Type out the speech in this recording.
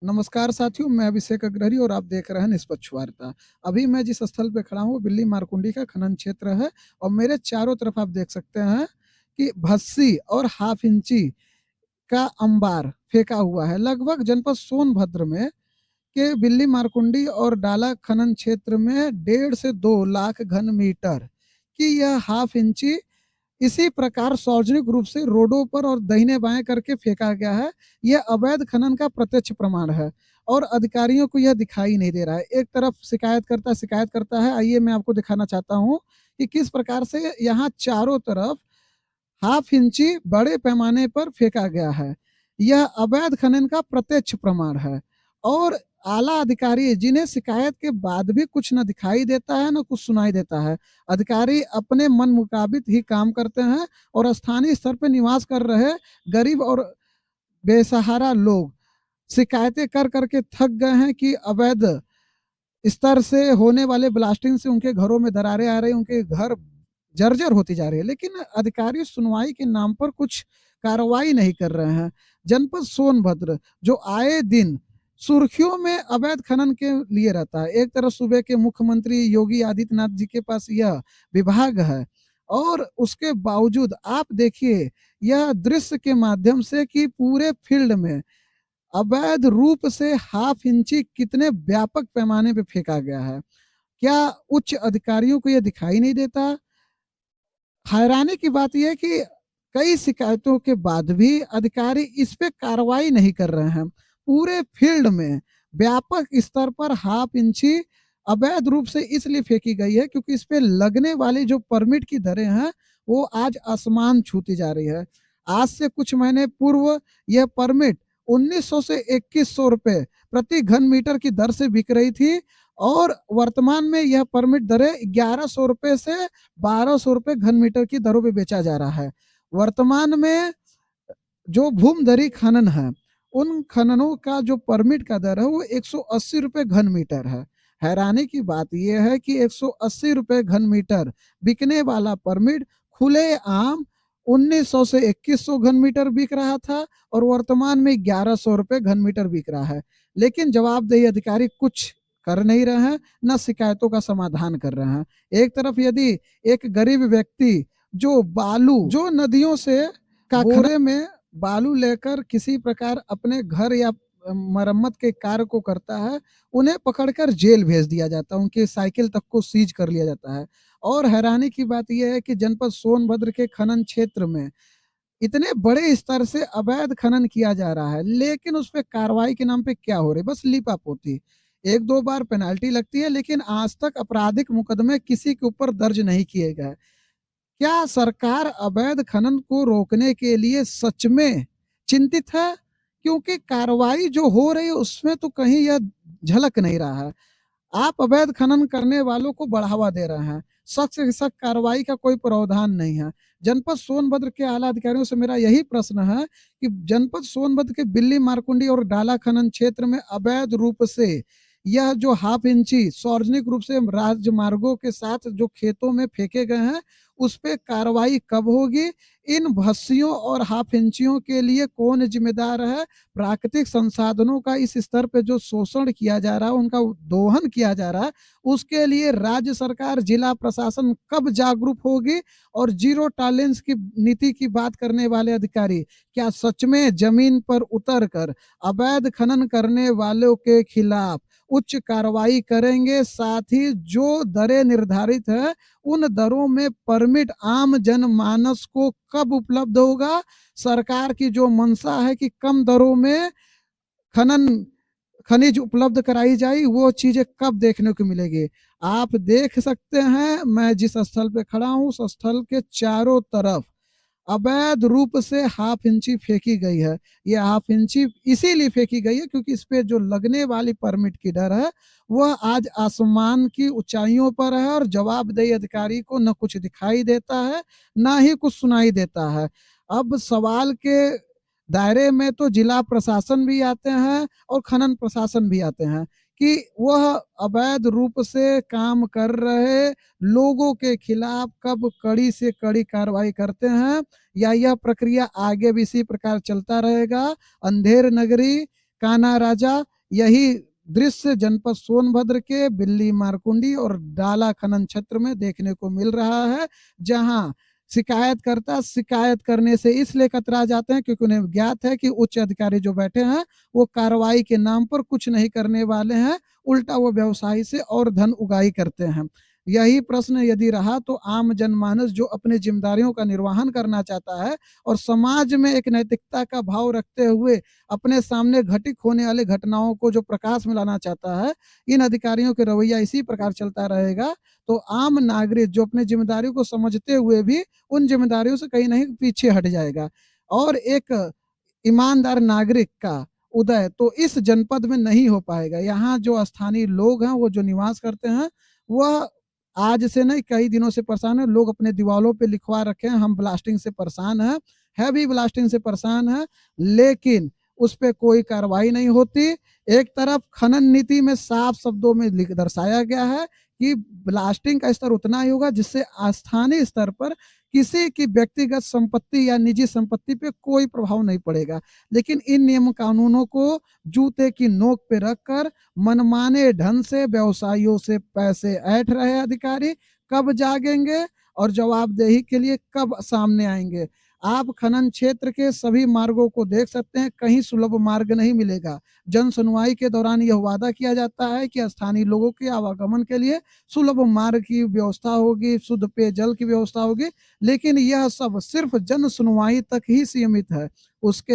नमस्कार साथियों, मैं अभिषेक अग्रहरी और आप देख रहे हैं निष्पक्ष वार्ता। अभी मैं जिस स्थल पे खड़ा हूँ, बिल्ली मारकुंडी का खनन क्षेत्र है और मेरे चारों तरफ आप देख सकते हैं कि भस्सी और हाफ इंची का अंबार फेंका हुआ है। लगभग जनपद सोनभद्र में के बिल्ली मारकुंडी और डाला खनन क्षेत्र में 1.5 से 2 लाख घन मीटर की यह हाफ इंची इसी प्रकार सार्वजनिक रूप से रोडों पर और दाहिने बाएं करके फेंका गया है। यह अवैध खनन का प्रत्यक्ष प्रमाण है और अधिकारियों को यह दिखाई नहीं दे रहा है। एक तरफ शिकायत करता है। आइए मैं आपको दिखाना चाहता हूँ कि किस प्रकार से यहाँ चारों तरफ हाफ इंची बड़े पैमाने पर फेंका गया है। यह अवैध खनन का प्रत्यक्ष प्रमाण है और आला अधिकारी जिन्हें शिकायत के बाद भी कुछ न दिखाई देता है न कुछ सुनाई देता है। अधिकारी अपने मन मुताबिक ही काम करते हैं और स्थानीय स्तर पर निवास कर रहे गरीब और बेसहारा लोग शिकायतें कर करके थक गए हैं कि अवैध स्तर से होने वाले ब्लास्टिंग से उनके घरों में दरारें आ रही, उनके घर जर्जर होती जा रही है, लेकिन अधिकारी सुनवाई के नाम पर कुछ कार्रवाई नहीं कर रहे हैं। जनपद सोनभद्र जो आए दिन सुर्खियों में अवैध खनन के लिए रहता है। एक तरफ सूबे के मुख्यमंत्री योगी आदित्यनाथ जी के पास यह विभाग है और उसके बावजूद आप देखिए यह दृश्य के माध्यम से कि पूरे फील्ड में अवैध रूप से हाफ इंची कितने व्यापक पैमाने पे फेंका गया है। क्या उच्च अधिकारियों को यह दिखाई नहीं देता? हैरानी की बात यह है कि कई शिकायतों के बाद भी अधिकारी इस पे कार्रवाई नहीं कर रहे हैं। पूरे फील्ड में व्यापक स्तर पर हाफ इंची अवैध रूप से इसलिए फेंकी गई है क्योंकि इस पे लगने वाली जो परमिट की दरें हैं वो आज आसमान छूती जा रही है। आज से कुछ महीने पूर्व यह परमिट 1900 से 2100 रुपए प्रति घन मीटर की दर से बिक रही थी और वर्तमान में यह परमिट दरें 1100 रुपए से 1200 रुपए घन मीटर की दरों पे बेचा जा रहा है। वर्तमान में जो भूमधरी खनन है उन खननों का जो परमिट का दर है वो 180 रुपए घन मीटर है। हैरानी की बात यह है कि 180 रुपए घन मीटर बिकने वाला परमिट खुले आम 1900 से 2100 घन मीटर बिक रहा था और वर्तमान में 1100 रुपए घन मीटर बिक रहा है। लेकिन जवाबदेही अधिकारी कुछ कर नहीं रहे हैं, न शिकायतों का समाधान कर रहे हैं। एक तरफ यदि एक गरीब व्यक्ति जो बालू जो नदियों से का बोरे में बालू लेकर किसी प्रकार अपने घर या मरम्मत के कार्य को करता है, उन्हें पकड़कर जेल भेज दिया जाता है, उनकी साइकिल तक को सीज कर लिया जाता है। और हैरानी की बात यह है कि जनपद सोनभद्र के खनन क्षेत्र में इतने बड़े स्तर से अवैध खनन किया जा रहा है, लेकिन उस पर कार्रवाई के नाम पे क्या हो रही है? बस लीपापोती। एक दो बार पेनाल्टी लगती है, लेकिन आज तक आपराधिक मुकदमे किसी के ऊपर दर्ज नहीं किए गए। क्या सरकार अवैध खनन को रोकने के लिए सच में चिंतित है? क्योंकि कार्रवाई जो हो रही है उसमें तो कहीं यह झलक नहीं रहा है। आप अवैध खनन करने वालों को बढ़ावा दे रहे हैं, सख्त से सख्त कार्रवाई का कोई प्रावधान नहीं है। जनपद सोनभद्र के आला अधिकारियों से मेरा यही प्रश्न है कि जनपद सोनभद्र के बिल्ली मारकुंडी और डाला खनन क्षेत्र में अवैध रूप से यह जो हाफ इंची सार्वजनिक रूप से राजमार्गों के साथ जो खेतों में फेंके गए हैं उस पर कार्रवाई कब होगी? इन भस्सियों और हाफ इंचियों के लिए कौन जिम्मेदार है? प्राकृतिक संसाधनों का इस स्तर पे जो शोषण किया जा रहा है, उनका दोहन किया जा रहा है, उसके लिए राज्य सरकार, जिला प्रशासन कब जागरूक होगी? और जीरो टॉलरेंस की नीति की बात करने वाले अधिकारी क्या सच में जमीन पर उतर कर अवैध खनन करने वालों के खिलाफ उच्च कार्रवाई करेंगे? साथ ही जो दरें निर्धारित है उन दरों में परमिट आम जनमानस को कब उपलब्ध होगा? सरकार की जो मंशा है कि कम दरों में खनन खनिज उपलब्ध कराई जाए, वो चीजें कब देखने को मिलेगी? आप देख सकते हैं मैं जिस स्थल पे खड़ा हूँ उस स्थल के चारों तरफ अवैध रूप से हाफ इंची फेंकी गई है। ये हाफ इंची इसीलिए फेंकी गई है क्योंकि इस पे जो लगने वाली परमिट की दर है वह आज आसमान की ऊंचाइयों पर है और जवाबदेही अधिकारी को न कुछ दिखाई देता है न ही कुछ सुनाई देता है। अब सवाल के दायरे में तो जिला प्रशासन भी आते हैं और खनन प्रशासन भी आते हैं कि वह अवैध रूप से काम कर रहे लोगों के खिलाफ कब कड़ी से कड़ी कार्रवाई करते हैं या यह प्रक्रिया आगे भी इसी प्रकार चलता रहेगा? अंधेर नगरी कान्हा राजा। यही दृश्य जनपद सोनभद्र के बिल्ली मारकुंडी और डाला खनन क्षेत्र में देखने को मिल रहा है, जहां शिकायतकर्ता शिकायत करने से इसलिए कतरा जाते हैं क्योंकि उन्हें ज्ञात है कि उच्च अधिकारी जो बैठे हैं वो कार्रवाई के नाम पर कुछ नहीं करने वाले हैं, उल्टा वो व्यवसायी से और धन उगाही करते हैं। यही प्रश्न यदि रहा तो आम जनमानस जो अपनी जिम्मेदारियों का निर्वहन करना चाहता है और समाज में एक नैतिकता का भाव रखते हुए अपने सामने घटित होने वाली घटनाओं को जो प्रकाश में लाना चाहता है, इन अधिकारियों के रवैया इसी प्रकार चलता रहेगा तो आम नागरिक जो अपनी जिम्मेदारियों को समझते हुए भी उन जिम्मेदारियों से कहीं नहीं पीछे हट जाएगा और एक ईमानदार नागरिक का उदय तो इस जनपद में नहीं हो पाएगा। यहाँ जो स्थानीय लोग हैं वो जो निवास करते हैं वह आज से नहीं कई दिनों से परेशान है। लोग अपने दीवारों पे लिखवा रखे हैं हम ब्लास्टिंग से परेशान हैं, हैवी ब्लास्टिंग से परेशान है, लेकिन उस पर कोई कार्रवाई नहीं होती। एक तरफ खनन नीति में साफ शब्दों में दर्शाया गया है कि ब्लास्टिंग का स्तर उतना ही होगा जिससे स्थानीय स्तर पर किसी की व्यक्तिगत संपत्ति या निजी संपत्ति पे कोई प्रभाव नहीं पड़ेगा, लेकिन इन नियम कानूनों को जूते की नोक पे रखकर मनमाने ढंग से व्यवसायियों से पैसे ऐंठ रहे अधिकारी कब जागेंगे और जवाबदेही के लिए कब सामने आएंगे। आप खनन क्षेत्र के सभी मार्गों को देख सकते हैं, कहीं सुलभ मार्ग नहीं मिलेगा। जन सुनवाई के दौरान यह वादा किया जाता है कि स्थानीय लोगों के आवागमन के लिए सुलभ मार्ग की व्यवस्था होगी, शुद्ध पेयजल की व्यवस्था होगी, लेकिन यह सब सिर्फ जन सुनवाई तक ही सीमित है। उसके